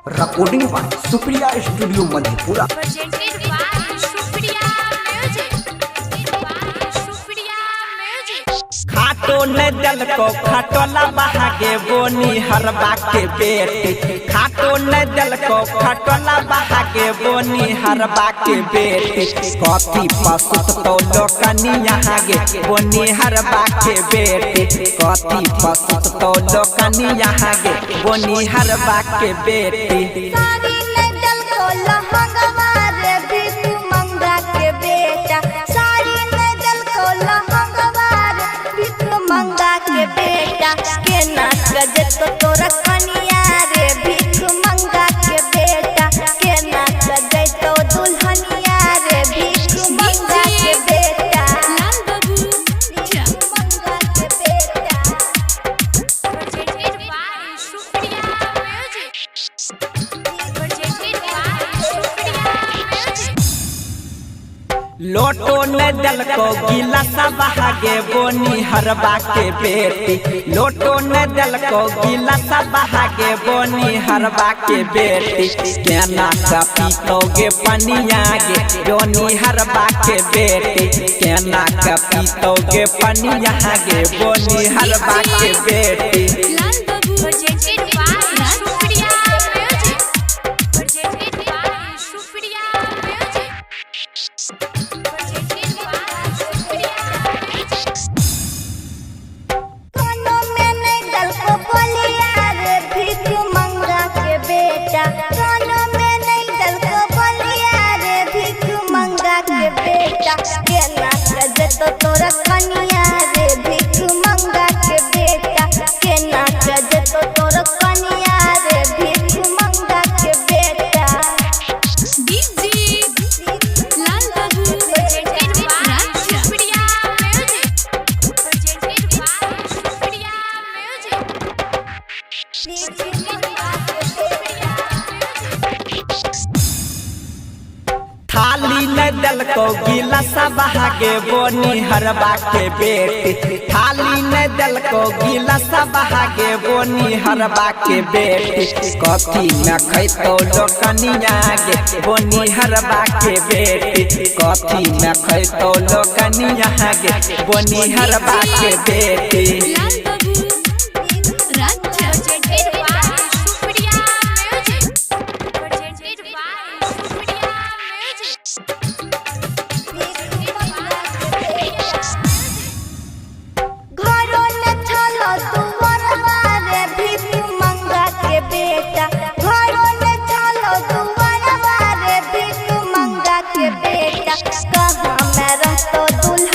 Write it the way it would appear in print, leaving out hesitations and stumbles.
recording by Supriya Studio Madhepura. Presented by Supriya Music. Supriya Music. खाटो ने दल को खटोला बहागे बोनी हरबा के बेटी। खाटो ने दल को खटोला बहागे बोनी हरबा के बेटी। कॉफी पसुत तो लोकनी यहाँ गे बोनी हरबा के बेटी। कॉफी पसुत तो लोकनी यहाँ गे बोनी हरबा के बेटी। सारी नजल को लहंगवा रे भीखू मंगा के बेटा। सारी नजल को लहंगवा रे भीखू मंगा के बेटा। के नाच गजे तो तोरा कनिया रे भीखू मंगा के बेटा। के नाच गजे तो दुल्हनिया रे भीखू मंगा के बेटा। लाल बाबू भीखू मंगा के बेटा। presented by Supriya Music. Presented by Supriya Music. लोटो ने दल को गिलासा बहागे बोनी हरबा के बेटी। लोटो ने दल को गिलासा बहागे बोनी हरबा के बेटी। केना का पीतोगे पनिया गे बोनी हरबा के बेटी। केना का पीतोगे पनिया गे बोनी हरबा के बेटी। लाल बाबू presented by Supriya Music. Presented by Supriya Music. Presented by Supriya Music. कानों में नहीं डल को बोलिया रे भीखू मंगा के बेटा। कानों में नहीं डल को बोलिया रे भीखू मंगा के बेटा। के नाच गजे तो तोरा कनिया रे भीखू मंगा के बेटा। के नाच गजे तो तोरा कनिया रे भीखू मंगा के बेटा। DJ लाल बाबू presented by Supriya Music. Presented by Supriya Music. Presented by Supriya Music. थाली ने दल को गिलासा बहागे बोनी हरबा के बेटी। थाली ने दल को गिलासा बहागे बोनी हरबा के बेटी। कॉफी में खैतो लोकनिया गे बोनी हरबा के बेटी। कॉफी में खैतो लोकनिया गे बोनी हरबा के बेटी। लाल बाबू राज्य presented by Supriya Music. Presented by Supriya Music. घरों ने चलो दुआरवा रे भीखू मंगा के बेटा। घरों ने चलो दुआरवा रे भीखू मंगा के बेटा। कहाँ में रहतो दुल्हा